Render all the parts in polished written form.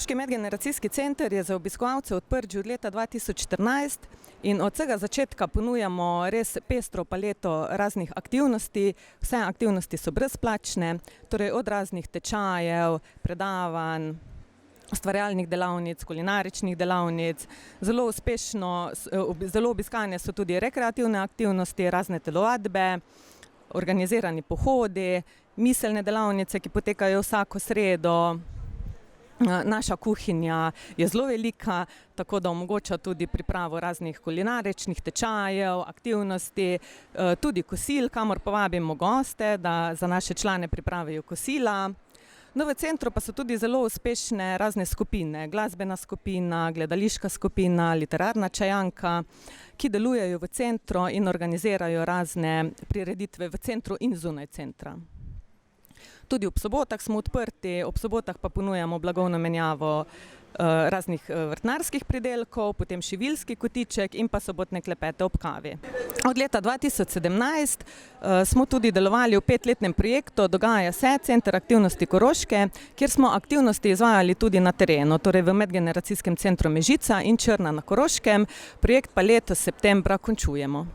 Koroški medgeneracijski center je za obiskovalce odprt že od leta 2014 in od vsega začetka ponujamo res pestro paleto raznih aktivnosti. Vse aktivnosti so brezplačne, torej od raznih tečajev, predavanj, ustvarjalnih delavnic, kulinaričnih delavnic. Zelo obiskane so tudi rekreativne aktivnosti, razne telovadbe, organizirani pohodi, miselne delavnice, ki potekajo vsako sredo. Naša kuhinja je zelo velika, tako da omogoča tudi pripravo raznih kulinaričnih tečajev, aktivnosti, tudi kosil, kamor povabimo goste, da za naše člane pripravijo kosila. No, v centru pa so tudi zelo uspešne razne skupine, glasbena skupina, gledališka skupina, literarna čajanka, ki delujejo v centru in organizirajo razne prireditve v centru in zunaj centra. Tudi ob sobotah smo odprti, ob sobotah pa ponujamo blagovno menjavo raznih vrtnarskih pridelkov, potem šiviljski kotiček in pa sobotne klepete ob kavi. Od leta 2017 smo tudi delovali v 5-letnem projektu Dogaja se, Center aktivnosti Koroške, kjer smo aktivnosti izvajali tudi na terenu, torej v medgeneracijskem centru Mežica in Črna na Koroškem. Projekt pa letos septembra končujemo.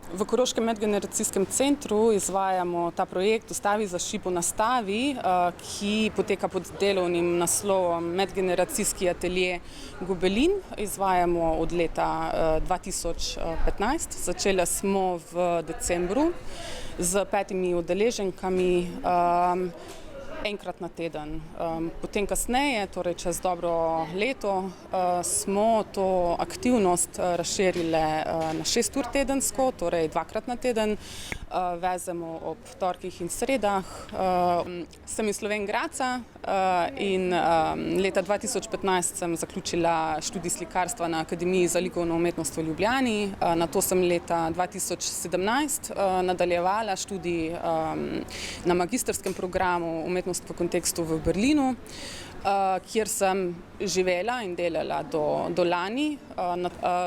V Koroškem medgeneracijskem centru izvajamo ta projekt Ustavi za šipo nastavi, ki poteka pod delovnim naslovom Medgeneracijski atelje Gobelin. Izvajamo od leta 2015. Začeli smo v decembru z 5 udeleženkami, enkrat na teden. Potem kasneje, torej čez dobro leto, smo to aktivnost razširili na 6 ur tedensko, torej 2-krat na teden. Vezemo ob torkih in sredah. Sem iz Slovenj Gradca in leta 2015 sem zaključila študij slikarstva na Akademiji za likovno umetnost v Ljubljani. Nato sem leta 2017 nadaljevala študij na magistrskem programu umetnost v kontekstu v Berlinu, kjer sem živela in delala do lani.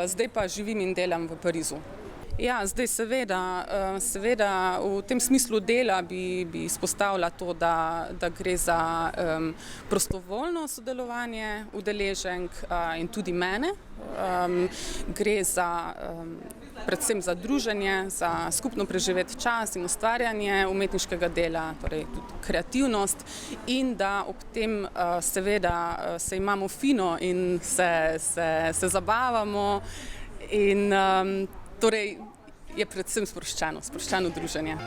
Zdaj pa živim in delam v Parizu. Ja, zdaj seveda v tem smislu dela bi izpostavila to, da gre za prostovoljno sodelovanje udeleženk in tudi mene. Gre predvsem za druženje, za skupno preživeti čas in ustvarjanje umetniškega dela, torej tudi kreativnost, in da ob tem seveda se imamo fino in se zabavamo in torej je predvsem sproščeno druženje.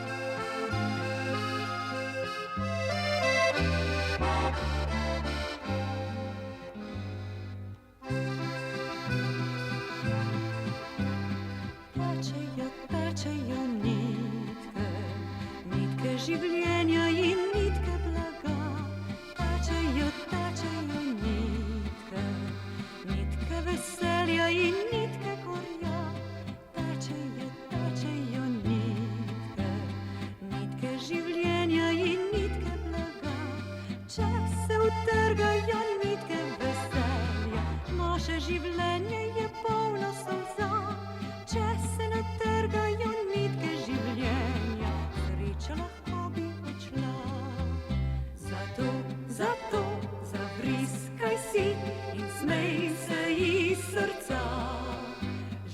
Tečejo nitke življenja in nitke blaga. Tečejo nitke veselja in nitke gorja. Tečejo nitke življenja in nitke blaga. Če se utrgajo nitke veselja, naše življenje je polno solza. Če se natrgajo nitke življenja, sreča lahko bi odšla. Zato zavriskaj si in smej se iz srca.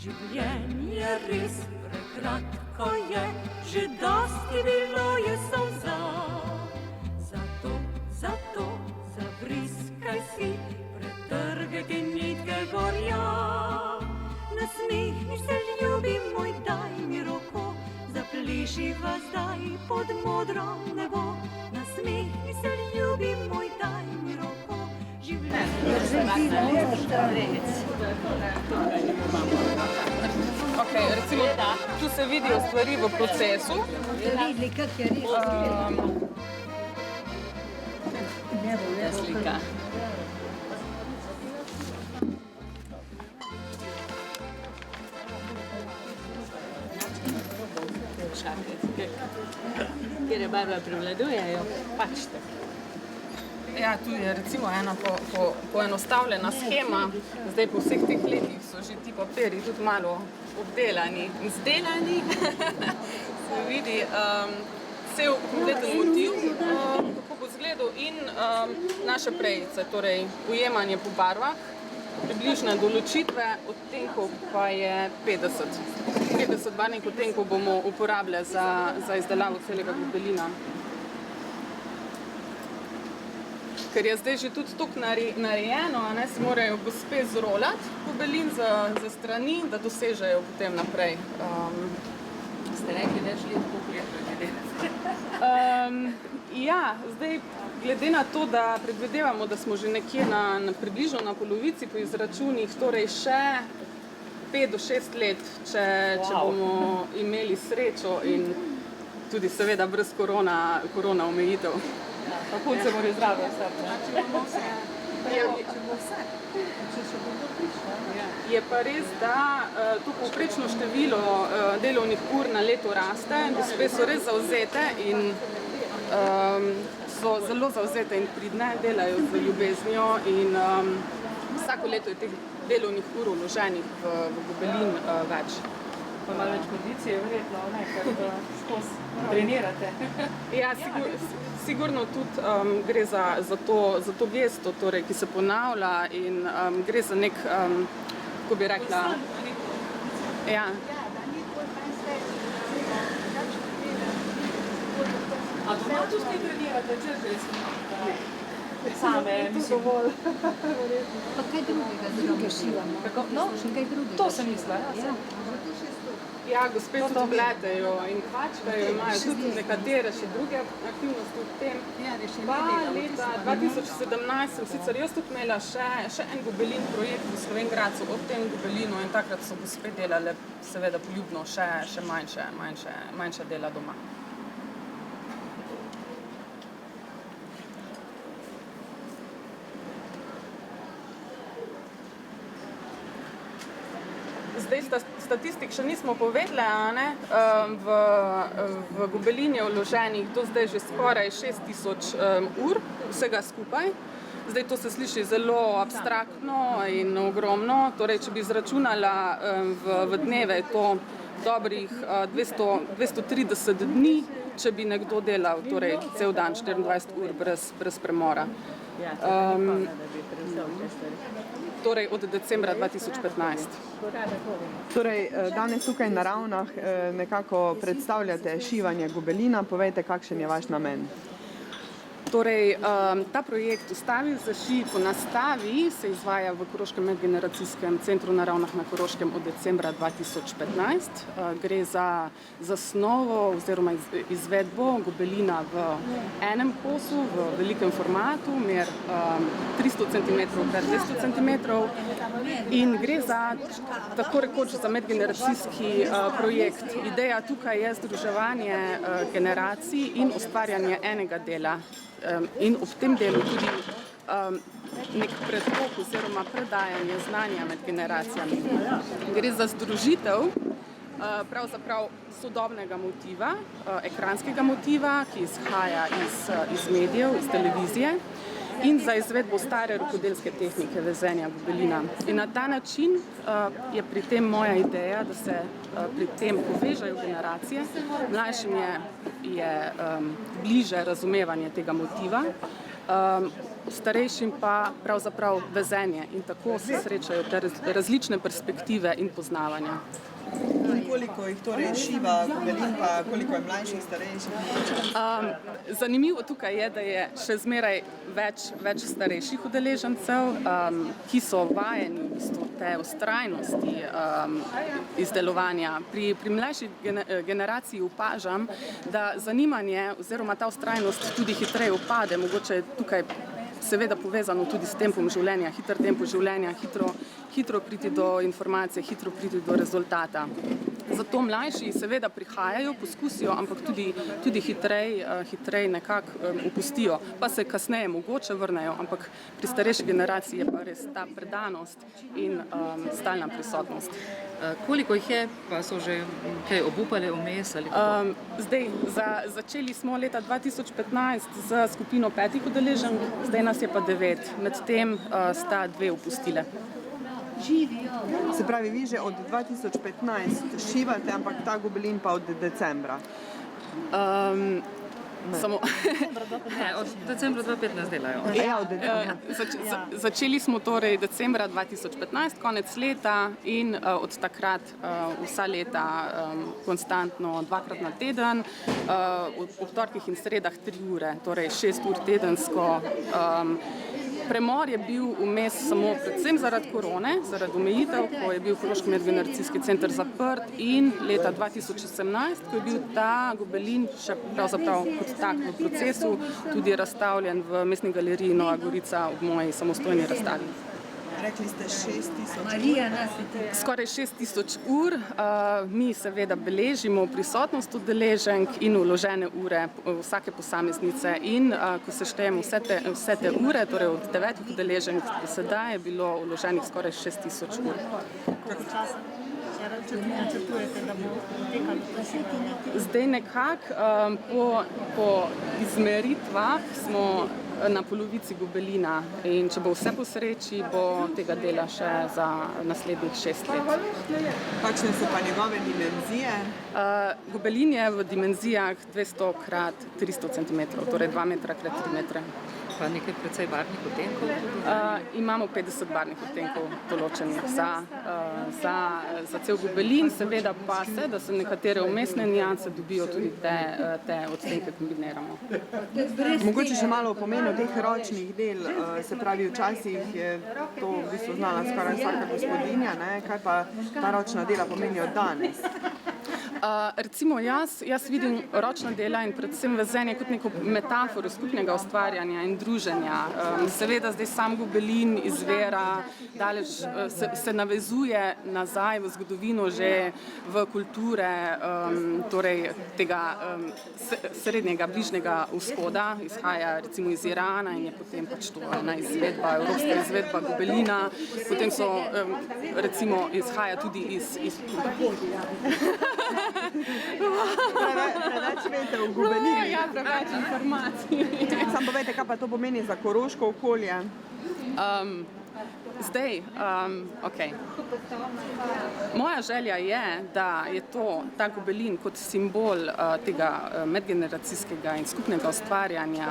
Življenje res prekratko je, že dosti bilo je solza. Zato zavriskaj si, pretrgaj nitke gorja. Nasmehni se, ljubi moj, daj mi roko, zaplišiva zdaj pod modro nebo. Nasmehni se, ljubi moj, daj mi roko, Okay, recimo, tu se vidijo stvari v procesu. Slika. Kjer je barva prevladujejo, pač tako. Ja, tu je recimo ena poenostavljena shema. Zdaj po vseh teh letih so že ti papirji tudi malo obdelani in zdelani. Se vidi cel kompleten motiv, kako bo izgledal. pregledu in naše prejice, torej ujemanje po barvah, približne določitve odtenkov pa je 50. 50 barvnih odtenkov bomo uporabljali za izdelavo celega gobelina. Ker je zdaj že tudi toliko narejeno, se morajo gospe zrolati gobelin za strani, da dosežejo potem naprej. Ste rekli, da je šli tako prijetno. Ja, zdaj glede na to, da predvidevamo, da smo že nekje približno na polovici po izračunih, torej še 5 do 6 let, če bomo imeli srečo in tudi seveda brez korona omejitev. Pa punce morajo zdravo ostati. Je pa res, da to povprečno število delovnih ur na leto raste. Gospe so res zavzete in so zelo zavzete in pridne, delajo z ljubeznijo in vsako leto je teh delovnih ur vloženih v gobelin več. Pa malo več kondicije, verjetno, ne, ker skozi trenirate. Ja, sigurno tudi gre za to gesto, torej, ki se ponavlja in gre za nek, kako bi rekla, ja. A doma tudi kaj trenirate, če že same, mislim. Pa kaj drugega druge šivamo? No, Kaj drugega? to sem mislila, ja. Ja, gospe tudi pletejo in kvačkajo, imajo tudi nekatere še druge aktivnosti v tem. Pa leta 2017 sem sicer jaz tudi imela še en gobelin projekt v Slovenj Gradcu o tem gobelinu in takrat so gospe delale seveda poljubno še manjša dela doma. Zdaj statistik še nismo povedali, v gobelin je vloženih do zdaj že skoraj 6000 ur vsega skupaj. Zdaj to se sliši zelo abstraktno in ogromno, torej če bi izračunala v dneve, je to dobrih 230 dni, če bi nekdo delal torej cel dan 24 ur brez premora. Torej od decembra 2015. Torej, danes tukaj na Ravnah nekako predstavljate šivanje gobelina. Povejte, kakšen je vaš namen? Torej, ta projekt Ustavi za šij po nastavi se izvaja v Koroškem medgeneracijskem centru na Ravnah na Koroškem od decembra 2015. Gre za zasnovo oziroma izvedbo gobelina v enem kosu, v velikem formatu, mer 300 cm krat 200 cm in gre za tako rekoč za medgeneracijski projekt. Ideja tukaj je združevanje generacij in ustvarjanje enega dela. In ob tem delu tudi nek pretok oziroma predajanje znanja med generacijami. Gre za združitev pravzaprav sodobnega motiva, ekranskega motiva, ki izhaja iz medijev, iz televizije in za izvedbo stare rokodelske tehnike vezenja gobelina. In na ta način je pri tem moja ideja, da se pri tem povežajo generacije. Mlajšim je bliže razumevanje tega motiva, starejšim pa pravzaprav vezenje in tako se srečajo te različne perspektive in poznavanja. In koliko jih torej šiva gobelin, pa koliko je mlajših, starejših? Zanimivo tukaj je, da je še zmeraj več starejših udeležencev, ki so vajeni v bistvu te vztrajnosti izdelovanja. Pri mlajši generaciji opažam, da zanimanje oziroma ta vztrajnost tudi hitreje upade, mogoče tukaj seveda povezano tudi s tempom življenja, hiter tempo življenja, hitro priti do informacije, hitro priti do rezultata. Zato mlajši seveda prihajajo, poskusijo, ampak tudi hitrej nekako opustijo, pa se kasneje mogoče vrnejo, ampak pri starejši generaciji je pa res ta predanost in stalna prisotnost. Koliko jih je, pa so že kaj obupali vmes ali kako? Zdaj, začeli smo leta 2015 z skupino 5 udeleženk, zdaj nas je pa 9, med tem sta 2 opustile. Se pravi, vi že od 2015 šivate, ampak ta gobelin pa od decembra. Samo, Ne, od decembra 2015 delajo. Začeli smo torej decembra 2015, konec leta in od takrat vsa leta konstantno 2-krat na teden, ob torkih in sredah 3 ure, torej 6 ur tedensko. Premor je bil vmes samo predvsem zaradi korone, zaradi omejitev, ko je bil Koroški medgeneracijski center zaprt in leta 2018, ko je bil ta gobelin še pravzaprav kot tak v procesu, tudi razstavljen v Mestni galeriji Nova Gorica ob moji samostojni razstavi. Rekli ste 6000. Skoraj 6000 ur. Mi seveda beležimo prisotnost udeleženk in vložene ure vsake posameznice in ko se štejemo vse te ure, torej od 9 udeleženk do sedaj je bilo vloženih skoraj 6000 ur. Zdaj nekako po izmeritvah smo na polovici gobelina in če bo vse po sreči, bo tega dela še za naslednjih 6 let. Kakšne so pa njegove dimenzije? Gobelin je v dimenzijah 200 x 300 cm, torej 2 metra x 3 metre. Pa nekaj precej barvnih odtenkov? Imamo 50 barvnih odtenkov določenih za cel gobelin, seveda pa da se nekatere vmesne nianse dobijo, tudi te odtenke kombiniramo. Mogoče še malo o pomenu teh ročnih del, se pravi včasih je to v bistvu znala skoraj vsaka gospodinja, ne? Kaj pa ta ročna dela pomenijo danes? Recimo jaz vidim ročna dela in predvsem vezenje kot neko metaforo skupnega ustvarjanja in druženja. Seveda zdaj sam gobelin izvira, daleč se navezuje nazaj v zgodovino že v kulture, torej tega srednjega, bližnjega vzhoda, izhaja recimo iz Irana in je potem pač to ena izvedba, evropska izvedba gobelina, potem so recimo izhaja tudi iz Preveč veste o gobelinu. Ja, preveč informacij. Samo povejte, kaj pa to pomeni za koroško okolje? Zdaj, moja želja je, da je ta gobelin kot simbol tega medgeneracijskega in skupnega ustvarjanja,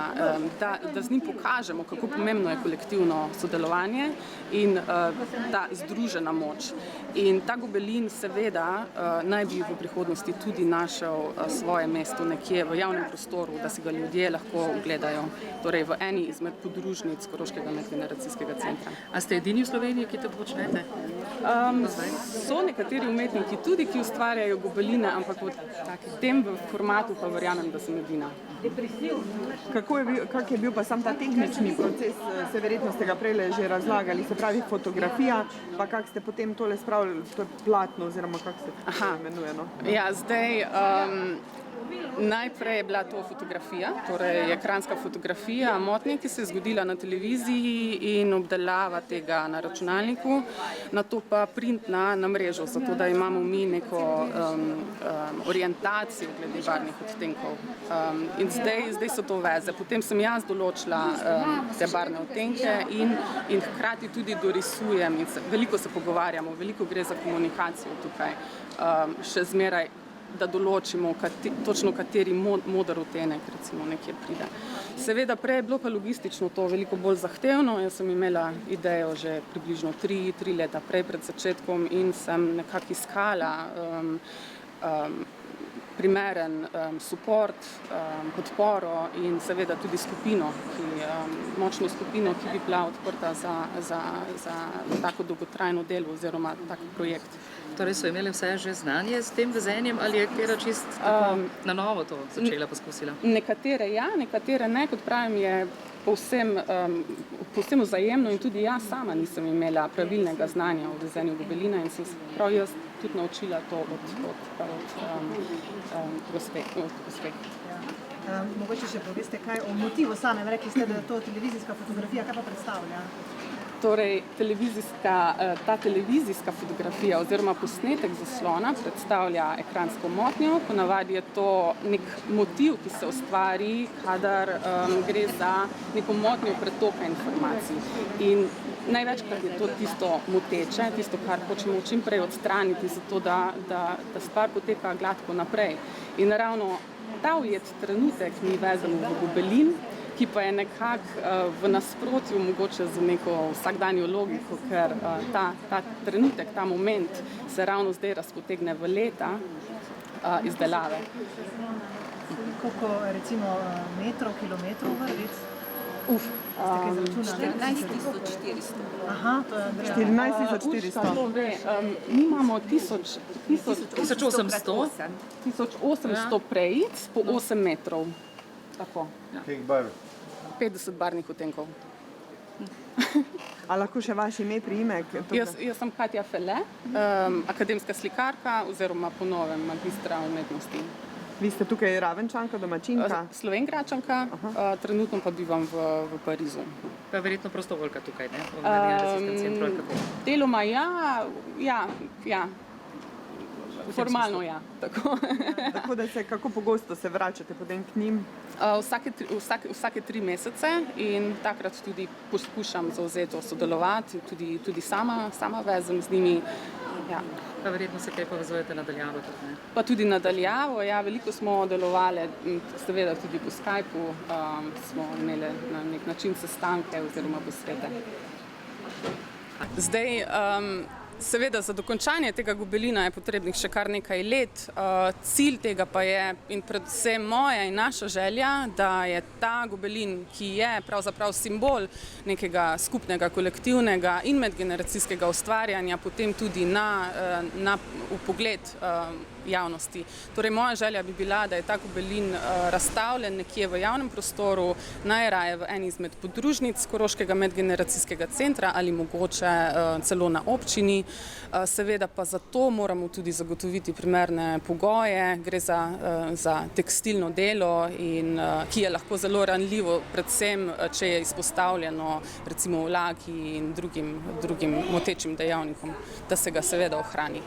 da z njim pokažemo, kako pomembno je kolektivno sodelovanje in ta združena moč. In ta gobelin seveda naj bi v prihodnosti tudi našel svoje mesto nekje v javnem prostoru, da si ga ljudje lahko ogledajo, torej v eni izmed podružnic Koroškega medgeneracijskega centra. A ste edini v Sloveniji, ki to počnete? So nekateri umetniki tudi, ki ustvarjajo gobeline, ampak v tem formatu pa verjamem, da sem edina. Kak je bil pa sam ta tehnični proces, se verjetno ste ga prej že razlagali, se pravi fotografija, pa kak ste potem tole spravili, to je platno oziroma kak se to imenuje? No? Ja, zdaj najprej je bila to fotografija, torej ekranska fotografija motnje, ki se je zgodila na televiziji in obdelava tega na računalniku, nato pa printna na mrežo, zato da imamo mi neko orientacijo glede barvnih odtenkov. In zdaj so to veze. Potem sem jaz določila te barvne odtenke in hkrati tudi dorisujem in veliko se pogovarjamo, veliko gre za komunikacijo tukaj, še zmeraj, da določimo točno kateri moder odtenek recimo nekje pride. Seveda prej je bilo pa logistično to veliko bolj zahtevno, jaz sem imela idejo že približno 3 leta prej pred začetkom in sem nekako iskala primeren support, podporo in seveda tudi skupino, močno skupino, ki bi bila odprta za tako dolgotrajno delo oziroma tak projekt. Torej so imeli vse že znanje s tem vezenjem ali je katera čist na novo to začela, poskusila? Nekatere ja, nekatere ne, kot pravim, je povsem vzajemno in tudi jaz sama nisem imela pravilnega znanja o vezenju gobelina in sem prav jaz tudi naučila to od gospe. Mogoče še poveste kaj o motivu samem, rekli ste, da je to televizijska fotografija, kaj pa predstavlja? Torej, ta televizijska fotografija oziroma posnetek zaslona predstavlja ekransko motnjo. Ponavadi je to nek motiv, ki se ustvari, kadar gre za neko motnjo pretoka informacij. In največkrat je to tisto moteče, tisto, kar hočemo čim prej odstraniti, zato da stvar poteka gladko naprej. In ravno ta ujet trenutek mi vezemo v gobelin, ki pa je nekako v nasprotju mogoče z neko vsakdanjo logiko, ker ta trenutek, ta moment se ravno zdaj razpotegne v leta izdelave. Koliko recimo metrov, kilometrov vrvic? Ste kaj izračunali? 14.400. Aha, to je Andreja. 14.400. To ve, mi imamo 1800 prejic po 8 metrov. Tako. Kih barv? 50 barvnih odtenkov. A lahko še vaš ime, priimek? Jaz sem Katja Fele, akademska slikarka oziroma po novem magistra umetnosti. Vi ste tukaj Ravenčanka, domačinka? Slovenjgračanka, trenutno pa bivam v Parizu. Pa verjetno prostovoljka tukaj, ne? V medgeneracijskem centru ali kako? Deloma ja. Formalno ja. Tako da kako pogosto se vračate potem k njim? Vsake 3 mesece in takrat tudi poskušam zavzeto sodelovati, tudi sama vezem z njimi. Ja. Pa verjetno se kaj povezujete nadaljavo tudi, ne? Pa tudi nadaljavo, ja, veliko smo delovali, seveda tudi po Skypu, smo imeli na nek način sestanke oziroma posvete. Zdaj, seveda za dokončanje tega gobelina je potrebnih še kar nekaj let. Cilj tega pa je in predvsem moja in naša želja, da je ta gobelin, ki je pravzaprav simbol nekega skupnega, kolektivnega in medgeneracijskega ustvarjanja, potem tudi na vpogled javnosti. Torej, moja želja bi bila, da je ta gobelin razstavljen nekje v javnem prostoru, najraje v eni izmed podružnic Koroškega medgeneracijskega centra ali mogoče celo na občini. Seveda pa za to moramo tudi zagotoviti primerne pogoje. Gre za tekstilno delo, ki je lahko zelo ranljivo, predvsem, če je izpostavljeno recimo vlagi in drugim motečim dejavnikom, da se ga seveda ohrani.